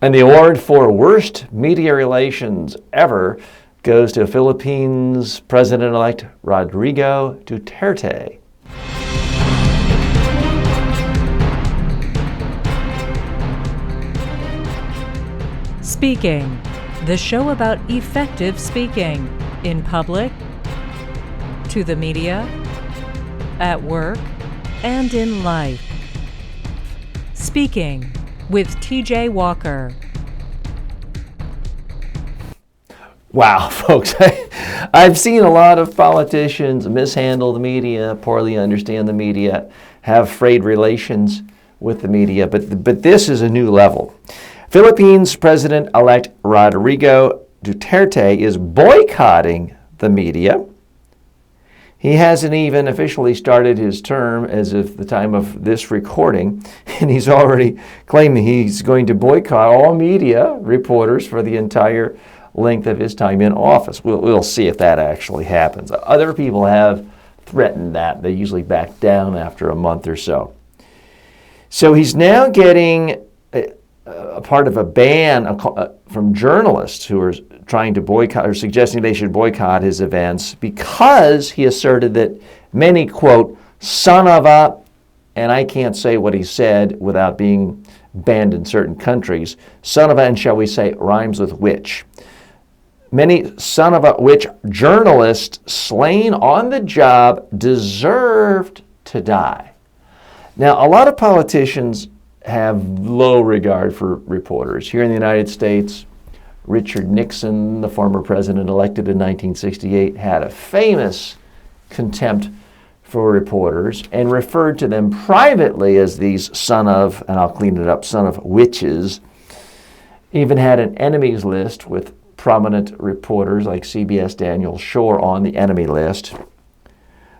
And the award for worst media relations ever goes to Philippines President-elect Rodrigo Duterte. Speaking, the show about effective speaking in public, to the media, at work, and in life. Speaking with TJ Walker. Wow, folks, I've seen a lot of politicians mishandle the media, poorly understand the media, have frayed relations with the media, but this is a new level. Philippines President-elect Rodrigo Duterte is boycotting the media. He hasn't even officially started his term as of the time of this recording, and he's already claiming he's going to boycott all media reporters for the entire length of his time in office. We'll see if that actually happens. Other people have threatened that. They usually back down after a month or so. So he's now getting a part of a ban from journalists who are trying to boycott or suggesting they should boycott his events because he asserted that many, quote, son of a, and I can't say what he said without being banned in certain countries, son of a, and shall we say, rhymes with witch. Many son of a witch journalists slain on the job deserved to die. Now, a lot of politicians have low regard for reporters. Here in the United States, Richard Nixon, the former president elected in 1968, had a famous contempt for reporters and referred to them privately as these son of, and I'll clean it up, son of witches. Even had an enemies list with prominent reporters like CBS Daniel Schorr on the enemy list.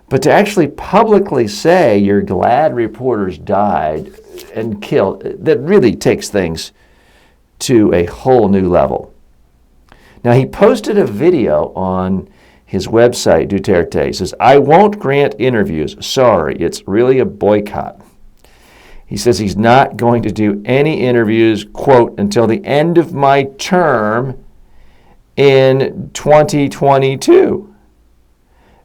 But to actually publicly say you're glad reporters died and killed, that really takes things to a whole new level. Now, he posted a video on his website, Duterte. He says, I won't grant interviews. Sorry, it's really a boycott. He says he's not going to do any interviews, quote, until the end of my term in 2022.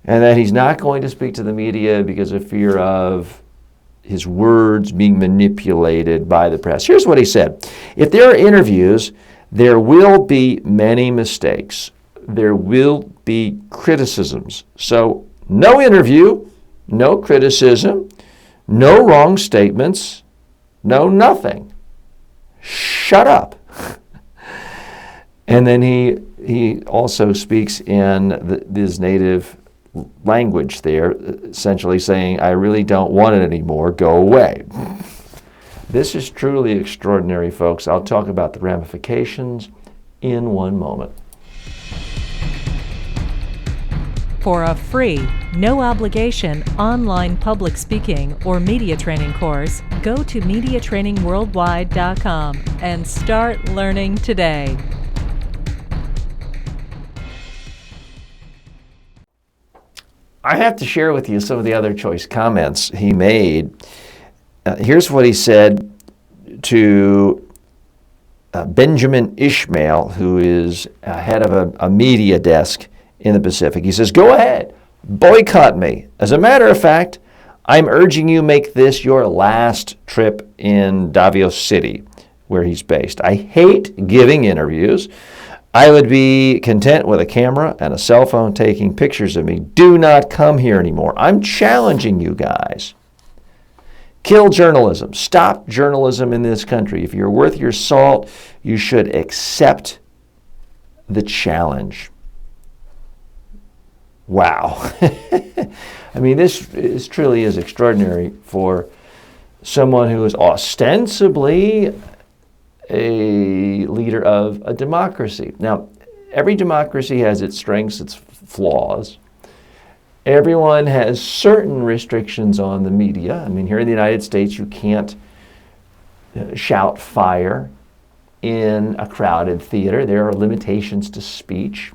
And that he's not going to speak to the media because of fear of his words being manipulated by the press. Here's what he said. If there are interviews, there will be many mistakes. There will be criticisms. So no interview, no criticism, no wrong statements, no nothing. Shut up. And then he also speaks in his native language there, essentially saying, I really don't want it anymore, go away. This is truly extraordinary, folks. I'll talk about the ramifications in one moment. For a free, no obligation online public speaking or media training course, go to MediaTrainingWorldwide.com and start learning today. I have to share with you some of the other choice comments he made. Here's what he said to Benjamin Ishmael, who is head of a media desk in the Pacific. He says, go ahead, boycott me. As a matter of fact, I'm urging you make this your last trip in Davao City, where he's based. I hate giving interviews. I would be content with a camera and a cell phone taking pictures of me. Do not come here anymore. I'm challenging you guys. Kill journalism. Stop journalism in this country. If you're worth your salt, you should accept the challenge. Wow. I mean, this truly is extraordinary for someone who is ostensibly a leader of a democracy. Now, every democracy has its strengths, its flaws. Everyone has certain restrictions on the media. I mean, here in the United States, you can't shout fire in a crowded theater. There are limitations to speech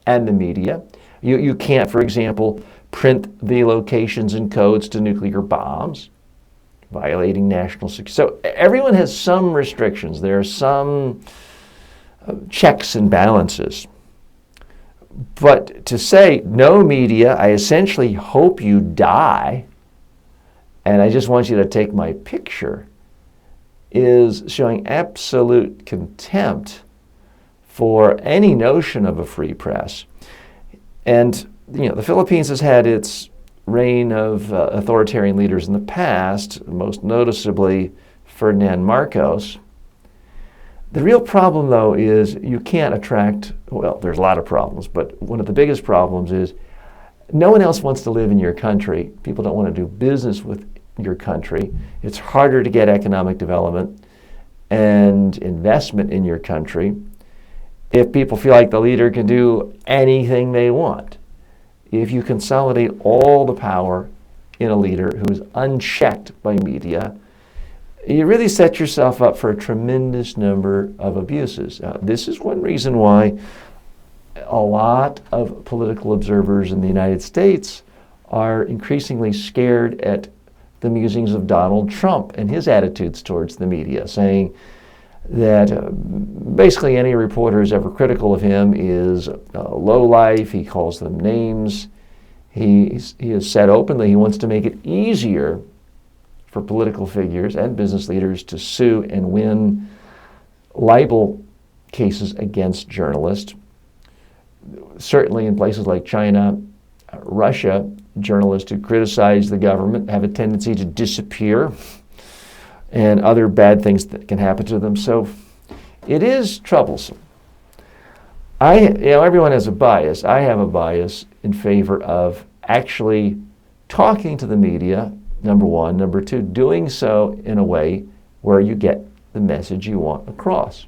and the media. You can't, for example, print the locations and codes to nuclear bombs. violating national security. So everyone has some restrictions. There are some checks and balances. But to say, no media, I essentially hope you die, and I just want you to take my picture, is showing absolute contempt for any notion of a free press. And the Philippines has had its reign of authoritarian leaders in the past, most noticeably Ferdinand Marcos. The real problem, though, is you can't attract, well, there's a lot of problems, but one of the biggest problems is no one else wants to live in your country. People don't want to do business with your country. It's harder to get economic development and investment in your country if people feel like the leader can do anything they want. If you consolidate all the power in a leader who is unchecked by media, you really set yourself up for a tremendous number of abuses. This is one reason why a lot of political observers in the United States are increasingly scared at the musings of Donald Trump and his attitudes towards the media, saying that basically any reporter who's ever critical of him is lowlife. He calls them names. He has said openly he wants to make it easier for political figures and business leaders to sue and win libel cases against journalists. Certainly in places like China, Russia, journalists who criticize the government have a tendency to disappear, and other bad things that can happen to them. So it is troublesome. Everyone has a bias. I have a bias in favor of actually talking to the media, number one. Number two, doing so in a way where you get the message you want across.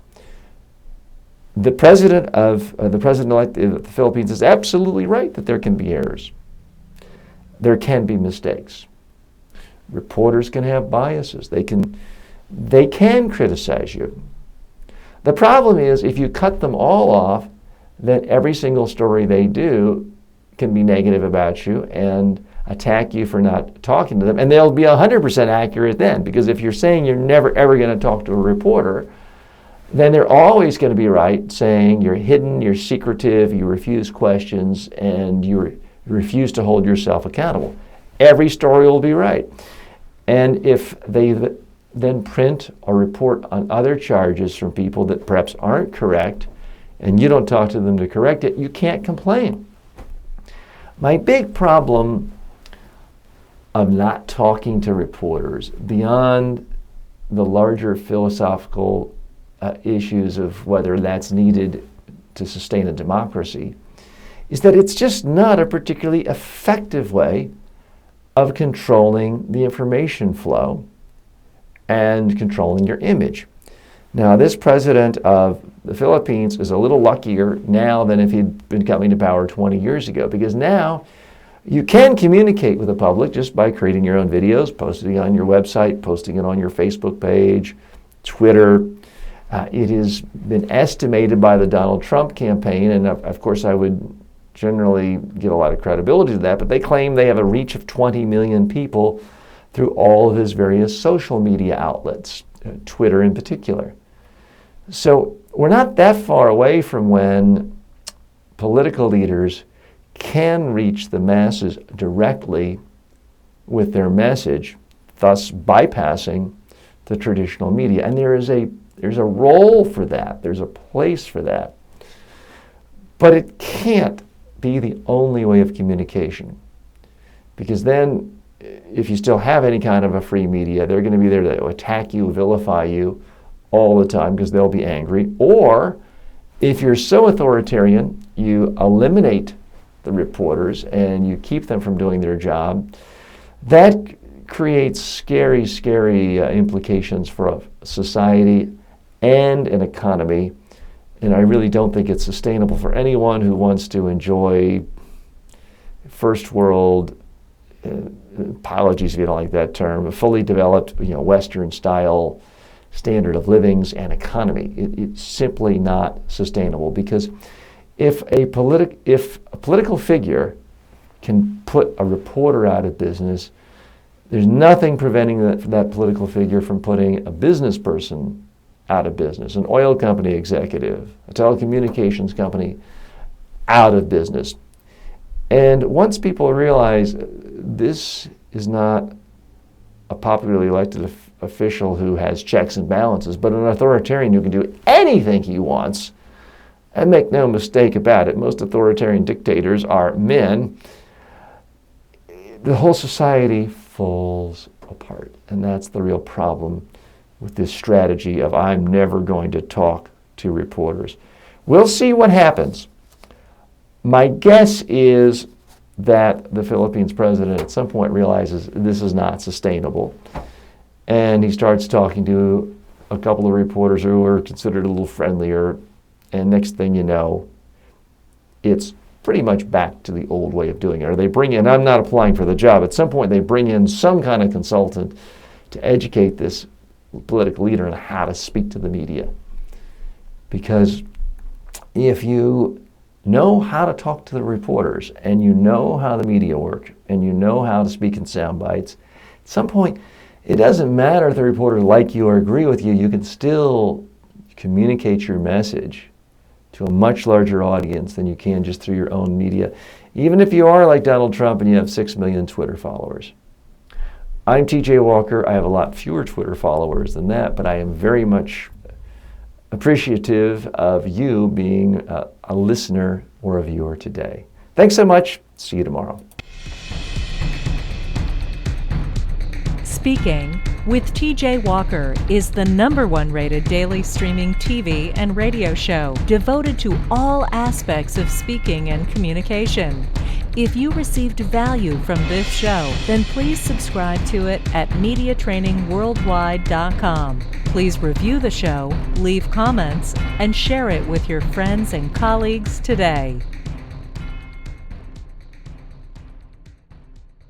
The president-elect of the Philippines is absolutely right that there can be errors. There can be mistakes. Reporters can have biases. They can criticize you. The problem is if you cut them all off, then every single story they do can be negative about you and attack you for not talking to them. And they'll be 100% accurate then, because if you're saying you're never ever going to talk to a reporter, then they're always going to be right, saying you're hidden, you're secretive, you refuse questions, and you refuse to hold yourself accountable. Every story will be right. And if they then print or report on other charges from people that perhaps aren't correct, and you don't talk to them to correct it, you can't complain. My big problem of not talking to reporters, beyond the larger philosophical issues of whether that's needed to sustain a democracy, is that it's just not a particularly effective way of controlling the information flow and controlling your image. Now, this president of the Philippines is a little luckier now than if he'd been coming to power 20 years ago, because now you can communicate with the public just by creating your own videos, posting it on your website, posting it on your Facebook page, Twitter. It has been estimated by the Donald Trump campaign, and of course I would generally give a lot of credibility to that, but they claim they have a reach of 20 million people through all of his various social media outlets, Twitter in particular. So we're not that far away from when political leaders can reach the masses directly with their message, thus bypassing the traditional media. And there's a role for that. There's a place for that. But it can't be the only way of communication. Because then, if you still have any kind of a free media, they're going to be there to attack you, vilify you all the time because they'll be angry. Or, if you're so authoritarian, you eliminate the reporters and you keep them from doing their job. That creates scary, scary implications for a society and an economy. And I really don't think it's sustainable for anyone who wants to enjoy first world, apologies if you don't like that term, a fully developed, Western style standard of livings and economy. It's simply not sustainable, because if a political figure can put a reporter out of business, There's nothing preventing that political figure from putting a business person out of business, an oil company executive, a telecommunications company out of business. And once people realize this is not a popularly elected official who has checks and balances, but an authoritarian who can do anything he wants, and make no mistake about it, most authoritarian dictators are men, the whole society falls apart. And that's the real problem with this strategy of I'm never going to talk to reporters. We'll see what happens. My guess is that the Philippines president at some point realizes this is not sustainable. And he starts talking to a couple of reporters who are considered a little friendlier. And next thing you know, it's pretty much back to the old way of doing it. Or they bring in, I'm not applying for the job, at some point they bring in some kind of consultant to educate this political leader on how to speak to the media. Because if you know how to talk to the reporters, and you know how the media work, and you know how to speak in sound bites, at some point it doesn't matter if the reporters like you or agree with you, you can still communicate your message to a much larger audience than you can just through your own media, even if you are like Donald Trump and you have 6 million Twitter followers. I'm TJ Walker. I have a lot fewer Twitter followers than that, but I am very much appreciative of you being a listener or a viewer today. Thanks so much. See you tomorrow. Speaking with TJ Walker is the #1 rated daily streaming TV and radio show devoted to all aspects of speaking and communication. If you received value from this show, then please subscribe to it at MediaTrainingWorldwide.com. Please review the show, leave comments, and share it with your friends and colleagues today.